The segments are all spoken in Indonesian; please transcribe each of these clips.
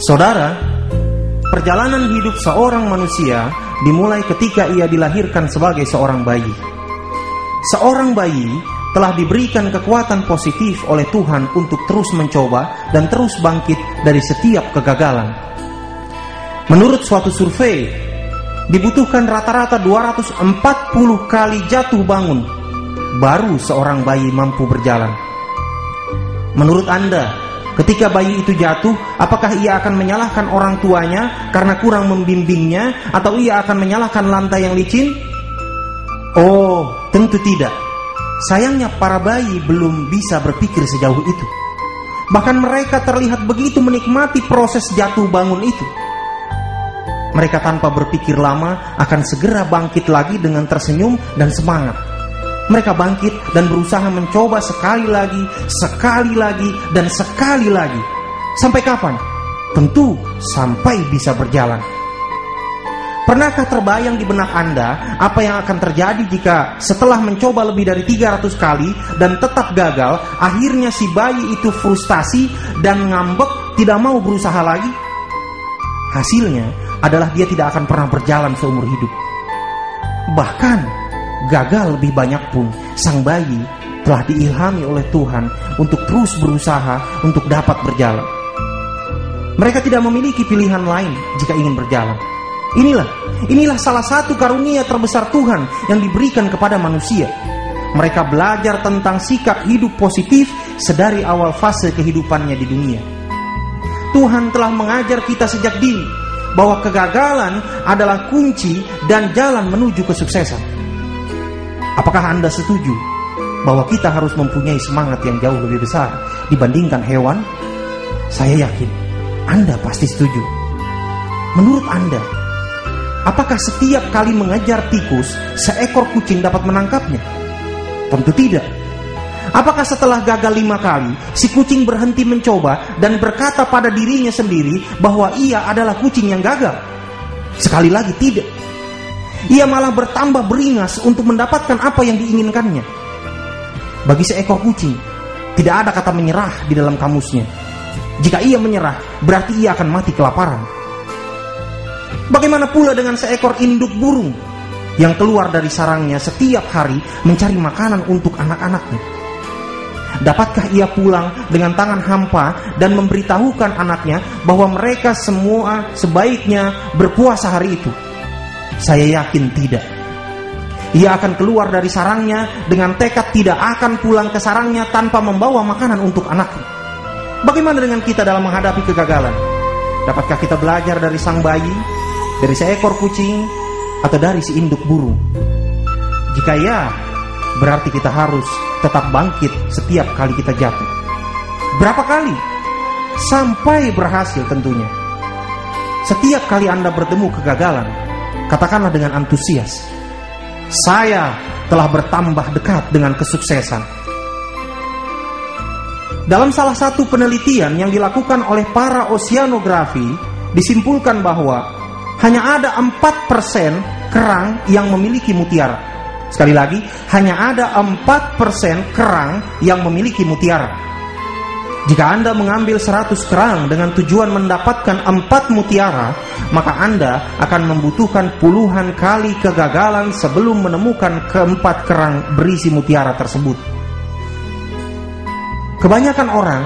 Saudara, perjalanan hidup seorang manusia dimulai ketika ia dilahirkan sebagai seorang bayi. Seorang bayi telah diberikan kekuatan positif oleh Tuhan untuk terus mencoba dan terus bangkit dari setiap kegagalan. Menurut suatu survei, dibutuhkan rata-rata 240 kali jatuh bangun baru seorang bayi mampu berjalan. Menurut Anda, ketika bayi itu jatuh, apakah ia akan menyalahkan orang tuanya karena kurang membimbingnya, atau ia akan menyalahkan lantai yang licin? Oh, tentu tidak. Sayangnya para bayi belum bisa berpikir sejauh itu. Bahkan mereka terlihat begitu menikmati proses jatuh bangun itu. Mereka tanpa berpikir lama akan segera bangkit lagi dengan tersenyum dan semangat. Mereka bangkit dan berusaha mencoba sekali lagi, dan sekali lagi. Sampai kapan? Tentu sampai bisa berjalan. Pernahkah terbayang di benak Anda apa yang akan terjadi jika setelah mencoba lebih dari 300 kali dan tetap gagal, akhirnya si bayi itu frustasi dan ngambek, tidak mau berusaha lagi? Hasilnya adalah dia tidak akan pernah berjalan seumur hidup. Bahkan gagal lebih banyak pun, sang bayi telah diilhami oleh Tuhan untuk terus berusaha untuk dapat berjalan. Mereka tidak memiliki pilihan lain jika ingin berjalan. Inilah salah satu karunia terbesar Tuhan yang diberikan kepada manusia. Mereka belajar tentang sikap hidup positif sedari awal fase kehidupannya di dunia. Tuhan telah mengajar kita sejak dini bahwa kegagalan adalah kunci dan jalan menuju kesuksesan. Apakah Anda setuju bahwa kita harus mempunyai semangat yang jauh lebih besar dibandingkan hewan? Saya yakin Anda pasti setuju. Menurut Anda, apakah setiap kali mengejar tikus, seekor kucing dapat menangkapnya? Tentu tidak. Apakah setelah gagal 5 kali, si kucing berhenti mencoba dan berkata pada dirinya sendiri bahwa ia adalah kucing yang gagal? Sekali lagi tidak. Ia malah bertambah beringas untuk mendapatkan apa yang diinginkannya. Bagi seekor kucing, tidak ada kata menyerah di dalam kamusnya. Jika ia menyerah, berarti ia akan mati kelaparan. Bagaimana pula dengan seekor induk burung yang keluar dari sarangnya setiap hari mencari makanan untuk anak-anaknya? Dapatkah ia pulang dengan tangan hampa dan memberitahukan anaknya bahwa mereka semua sebaiknya berpuasa hari itu? Saya yakin tidak. Ia akan keluar dari sarangnya dengan tekad tidak akan pulang ke sarangnya tanpa membawa makanan untuk anaknya. Bagaimana dengan kita dalam menghadapi kegagalan? Dapatkah kita belajar dari sang bayi, dari seekor kucing, atau dari si induk burung? Jika ya, berarti kita harus tetap bangkit setiap kali kita jatuh. Berapa kali? Sampai berhasil tentunya. Setiap kali Anda bertemu kegagalan, katakanlah dengan antusias, saya telah bertambah dekat dengan kesuksesan. Dalam salah satu penelitian yang dilakukan oleh para oceanografi, disimpulkan bahwa hanya ada 4% kerang yang memiliki mutiara. Sekali lagi, hanya ada 4% kerang yang memiliki mutiara. Jika Anda mengambil 100 kerang dengan tujuan mendapatkan 4 mutiara, maka Anda akan membutuhkan puluhan kali kegagalan sebelum menemukan keempat kerang berisi mutiara tersebut. Kebanyakan orang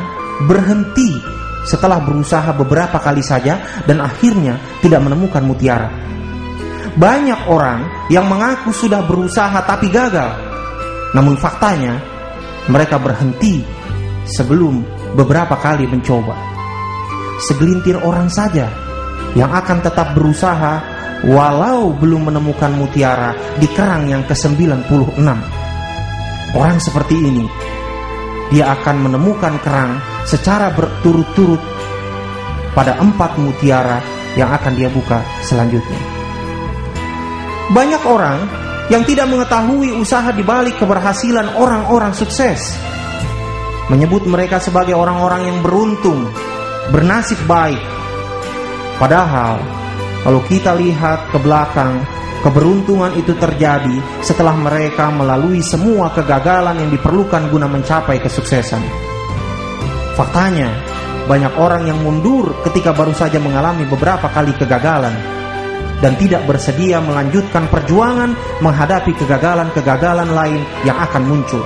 berhenti setelah berusaha beberapa kali saja dan akhirnya tidak menemukan mutiara. Banyak orang yang mengaku sudah berusaha tapi gagal. Namun faktanya, mereka berhenti sebelum beberapa kali mencoba. Segelintir orang saja yang akan tetap berusaha walau belum menemukan mutiara di kerang yang ke-96. Orang seperti ini, dia akan menemukan kerang secara berturut-turut pada 4 mutiara yang akan dia buka selanjutnya. Banyak orang yang tidak mengetahui usaha di balik keberhasilan orang-orang sukses, menyebut mereka sebagai orang-orang yang beruntung, bernasib baik. Padahal kalau kita lihat ke belakang, keberuntungan itu terjadi setelah mereka melalui semua kegagalan yang diperlukan guna mencapai kesuksesan. Faktanya, banyak orang yang mundur ketika baru saja mengalami beberapa kali kegagalan dan tidak bersedia melanjutkan perjuangan menghadapi kegagalan-kegagalan lain yang akan muncul.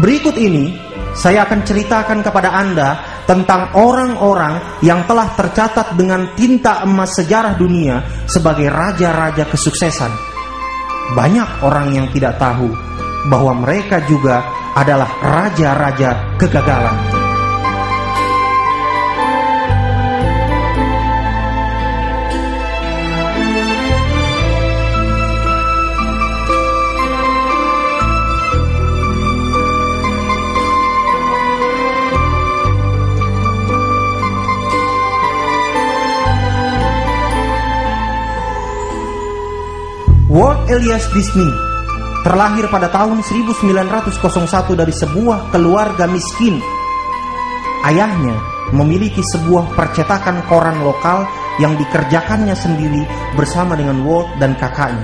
Berikut ini saya akan ceritakan kepada Anda tentang orang-orang yang telah tercatat dengan tinta emas sejarah dunia sebagai raja-raja kesuksesan. Banyak orang yang tidak tahu bahwa mereka juga adalah raja-raja kegagalan. Walt Elias Disney terlahir pada tahun 1901 dari sebuah keluarga miskin. Ayahnya memiliki sebuah percetakan koran lokal yang dikerjakannya sendiri bersama dengan Walt dan kakaknya.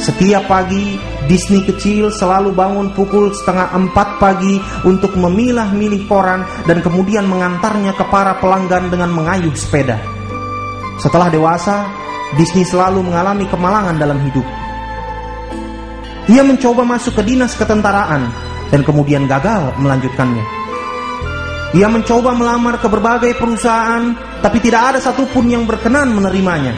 Setiap pagi, Disney kecil selalu bangun pukul 3:30 pagi untuk memilah-milih koran dan kemudian mengantarnya ke para pelanggan dengan mengayuh sepeda. Setelah dewasa, Disney selalu mengalami kemalangan dalam hidup. Ia mencoba masuk ke dinas ketentaraan dan kemudian gagal melanjutkannya. Ia mencoba melamar ke berbagai perusahaan, tapi tidak ada satupun yang berkenan menerimanya.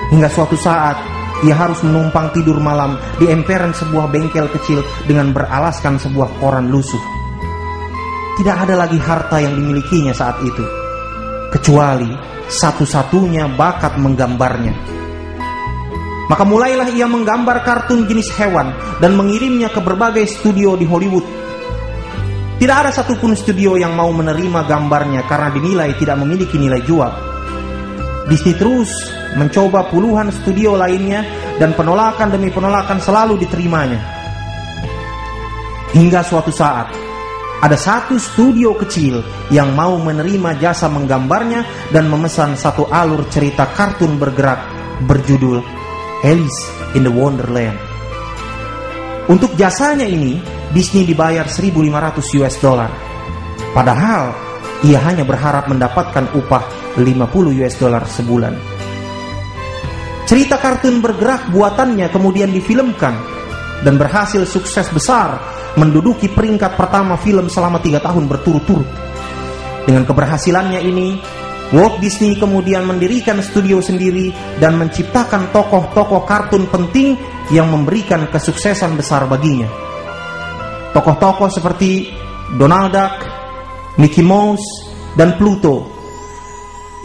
Hingga suatu saat, ia harus menumpang tidur malam di emperan sebuah bengkel kecil dengan beralaskan sebuah koran lusuh. Tidak ada lagi harta yang dimilikinya saat itu, kecuali satu-satunya bakat menggambarnya. Maka mulailah ia menggambar kartun jenis hewan dan mengirimnya ke berbagai studio di Hollywood. Tidak ada satupun studio yang mau menerima gambarnya karena dinilai tidak memiliki nilai jual. Disney terus mencoba puluhan studio lainnya dan penolakan demi penolakan selalu diterimanya. Hingga suatu saat, ada satu studio kecil yang mau menerima jasa menggambarnya dan memesan satu alur cerita kartun bergerak berjudul Alice in the Wonderland. Untuk jasanya ini, Disney dibayar $1.500. Padahal, ia hanya berharap mendapatkan upah $50 sebulan. Cerita kartun bergerak buatannya kemudian difilmkan dan berhasil sukses besar, menduduki peringkat pertama film selama 3 tahun berturut-turut. Dengan keberhasilannya ini, Walt Disney kemudian mendirikan studio sendiri dan menciptakan tokoh-tokoh kartun penting yang memberikan kesuksesan besar baginya. Tokoh-tokoh seperti Donald Duck, Mickey Mouse, dan Pluto.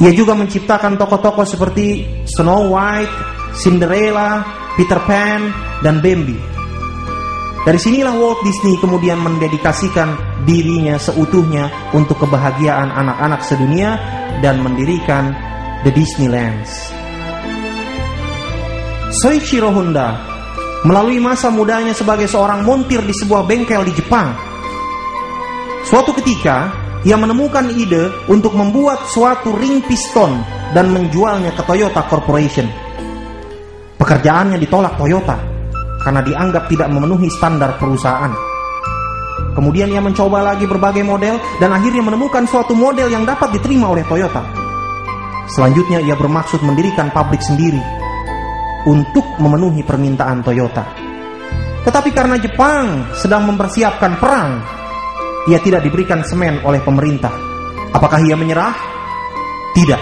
Ia juga menciptakan tokoh-tokoh seperti Snow White, Cinderella, Peter Pan, dan Bambi. Dari sinilah Walt Disney kemudian mendedikasikan dirinya seutuhnya untuk kebahagiaan anak-anak sedunia dan mendirikan The Disneylands. Soichiro Honda melalui masa mudanya sebagai seorang montir di sebuah bengkel di Jepang. Suatu ketika, ia menemukan ide untuk membuat suatu ring piston dan menjualnya ke Toyota Corporation. Pekerjaannya ditolak Toyota karena dianggap tidak memenuhi standar perusahaan. Kemudian ia mencoba lagi berbagai model dan akhirnya menemukan suatu model yang dapat diterima oleh Toyota. Selanjutnya ia bermaksud mendirikan pabrik sendiri untuk memenuhi permintaan Toyota. Tetapi karena Jepang sedang mempersiapkan perang, ia tidak diberikan semen oleh pemerintah. Apakah ia menyerah? Tidak.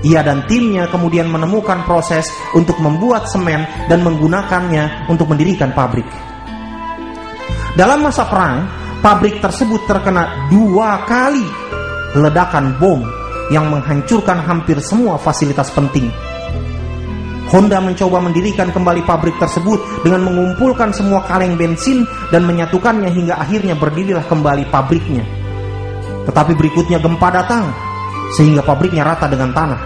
Ia dan timnya kemudian menemukan proses untuk membuat semen dan menggunakannya untuk mendirikan pabrik. Dalam masa perang, pabrik tersebut terkena 2 kali ledakan bom yang menghancurkan hampir semua fasilitas penting. Honda mencoba mendirikan kembali pabrik tersebut dengan mengumpulkan semua kaleng bensin dan menyatukannya hingga akhirnya berdirilah kembali pabriknya. Tetapi berikutnya gempa datang sehingga pabriknya rata dengan tanah.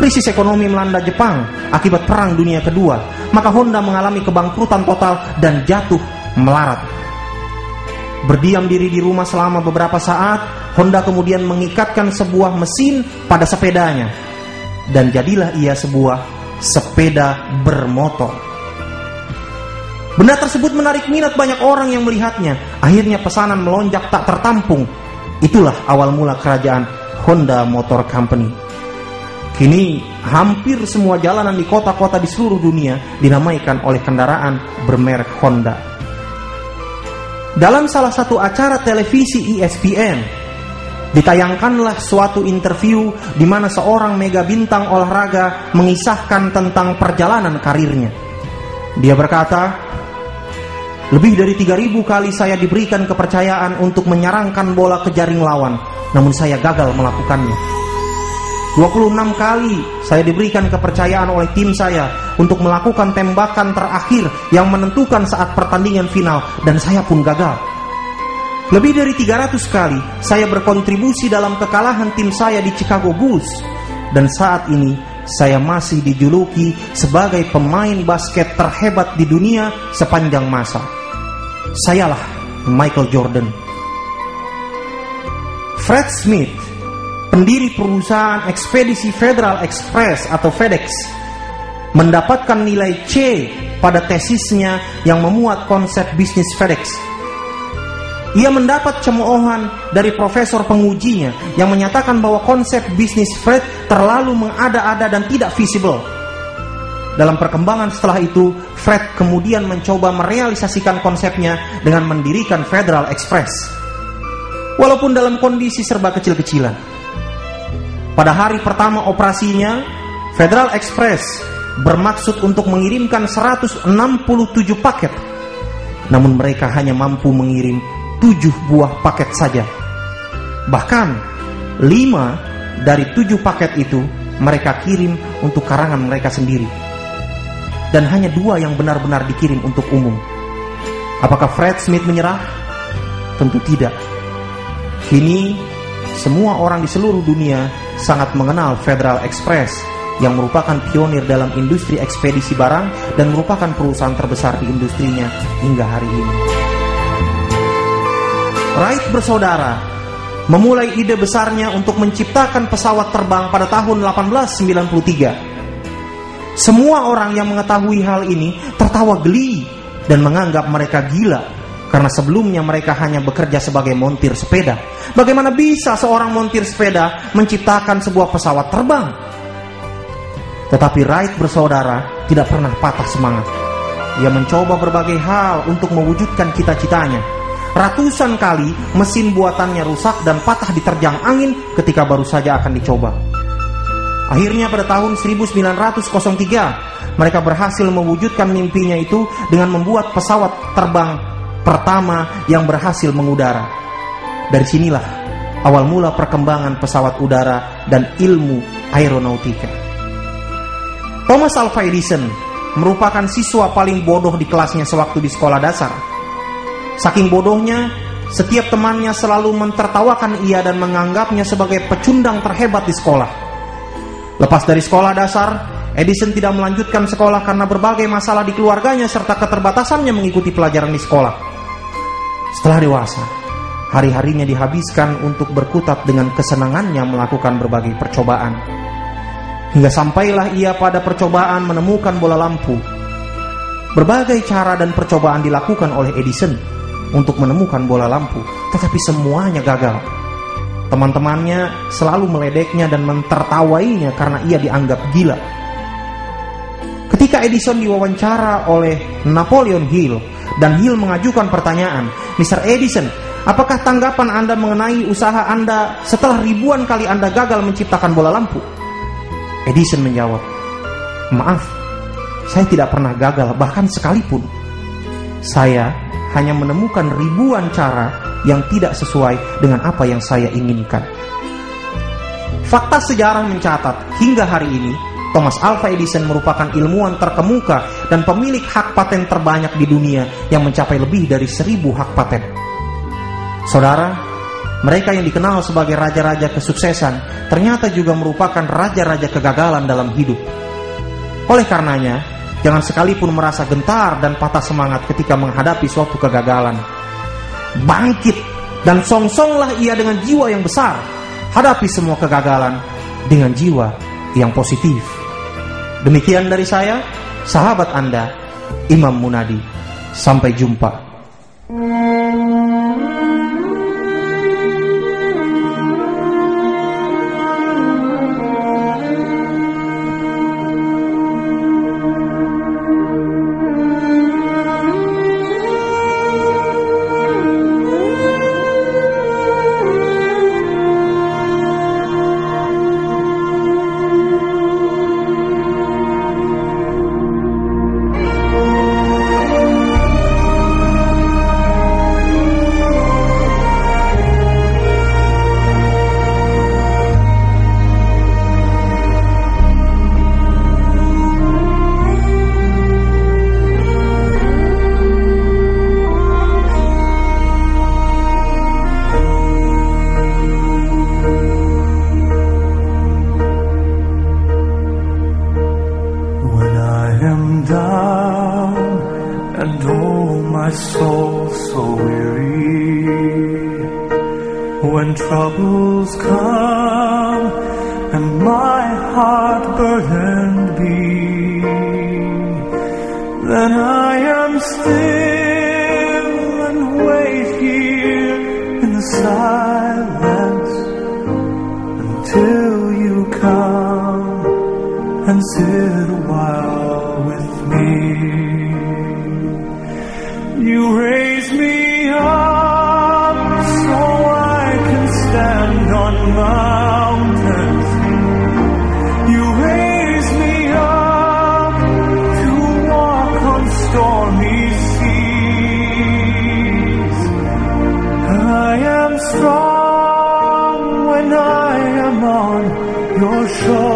Krisis ekonomi melanda Jepang akibat Perang Dunia Kedua, maka Honda mengalami kebangkrutan total dan jatuh melarat. Berdiam diri di rumah selama beberapa saat, Honda kemudian mengikatkan sebuah mesin pada sepedanya dan jadilah ia sebuah sepeda bermotor. Benda tersebut menarik minat banyak orang yang melihatnya. Akhirnya pesanan melonjak tak tertampung Itulah awal mula kerajaan Honda Motor Company. Kini hampir semua jalanan di kota-kota di seluruh dunia dinamaikan oleh kendaraan bermerek Honda. Dalam salah satu acara televisi ESPN, ditayangkanlah suatu interview di mana seorang mega bintang olahraga mengisahkan tentang perjalanan karirnya. Dia berkata, "Lebih dari 3.000 kali saya diberikan kepercayaan untuk menyerangkan bola ke jaring lawan, namun saya gagal melakukannya. 26 kali saya diberikan kepercayaan oleh tim saya untuk melakukan tembakan terakhir yang menentukan saat pertandingan final, dan saya pun gagal. Lebih dari 300 kali saya berkontribusi dalam kekalahan tim saya di Chicago Bulls, dan saat ini saya masih dijuluki sebagai pemain basket terhebat di dunia sepanjang masa. Sayalah Michael Jordan." Fred Smith, pendiri perusahaan ekspedisi Federal Express atau FedEx, mendapatkan nilai C pada tesisnya yang memuat konsep bisnis FedEx. Ia mendapat cemoohan dari profesor pengujinya yang menyatakan bahwa konsep bisnis Fred terlalu mengada-ada dan tidak visible. Dalam perkembangan setelah itu, Fred kemudian mencoba merealisasikan konsepnya dengan mendirikan Federal Express, walaupun dalam kondisi serba kecil-kecilan. Pada hari pertama operasinya, Federal Express bermaksud untuk mengirimkan 167 paket, namun mereka hanya mampu mengirim 7 buah paket saja. Bahkan 5 dari 7 paket itu mereka kirim untuk karangan mereka sendiri, dan hanya 2 yang benar-benar dikirim untuk umum. Apakah Fred Smith menyerah? Tentu tidak. Kini semua orang di seluruh dunia sangat mengenal Federal Express, yang merupakan pionir dalam industri ekspedisi barang dan merupakan perusahaan terbesar di industrinya hingga hari ini. Wright bersaudara memulai ide besarnya untuk menciptakan pesawat terbang pada tahun 1893. Semua orang yang mengetahui hal ini tertawa geli dan menganggap mereka gila, karena sebelumnya mereka hanya bekerja sebagai montir sepeda. Bagaimana bisa seorang montir sepeda menciptakan sebuah pesawat terbang? Tetapi Wright bersaudara tidak pernah patah semangat. Ia mencoba berbagai hal untuk mewujudkan cita-citanya. Ratusan kali mesin buatannya rusak dan patah diterjang angin ketika baru saja akan dicoba. Akhirnya pada tahun 1903 mereka berhasil mewujudkan mimpinya itu dengan membuat pesawat terbang pertama yang berhasil mengudara. Dari sinilah awal mula perkembangan pesawat udara dan ilmu aeronautika. Thomas Alva Edison merupakan siswa paling bodoh di kelasnya sewaktu di sekolah dasar. Saking bodohnya, setiap temannya selalu mentertawakan ia dan menganggapnya sebagai pecundang terhebat di sekolah. Lepas dari sekolah dasar, Edison tidak melanjutkan sekolah karena berbagai masalah di keluarganya serta keterbatasannya mengikuti pelajaran di sekolah. Setelah dewasa, hari-harinya dihabiskan untuk berkutat dengan kesenangannya melakukan berbagai percobaan. Hingga sampailah ia pada percobaan menemukan bola lampu. Berbagai cara dan percobaan dilakukan oleh Edison untuk menemukan bola lampu, tetapi semuanya gagal. Teman-temannya selalu meledeknya dan mentertawainya karena ia dianggap gila. Ketika Edison diwawancara oleh Napoleon Hill, dan Hill mengajukan pertanyaan, "Mr. Edison, apakah tanggapan Anda mengenai usaha Anda setelah ribuan kali Anda gagal menciptakan bola lampu?" Edison menjawab, "Maaf, saya tidak pernah gagal bahkan sekalipun. Saya hanya menemukan ribuan cara yang tidak sesuai dengan apa yang saya inginkan." Fakta sejarah mencatat hingga hari ini Thomas Alva Edison merupakan ilmuwan terkemuka dan pemilik hak paten terbanyak di dunia yang mencapai lebih dari 1.000 hak paten. Saudara, mereka yang dikenal sebagai raja-raja kesuksesan ternyata juga merupakan raja-raja kegagalan dalam hidup. Oleh karenanya, jangan sekalipun merasa gentar dan patah semangat ketika menghadapi suatu kegagalan. Bangkit dan songsonglah ia dengan jiwa yang besar. Hadapi semua kegagalan dengan jiwa yang positif. Demikian dari saya, sahabat Anda, Imam Munadi. Sampai jumpa. and oh my soul so weary. When troubles come and my heart burdened be, then I am still and wait here in the silence until you come and sit a while with me. You raise me up so I can stand on mountains. You raise me up to walk on stormy seas. I am strong when I am on your shore.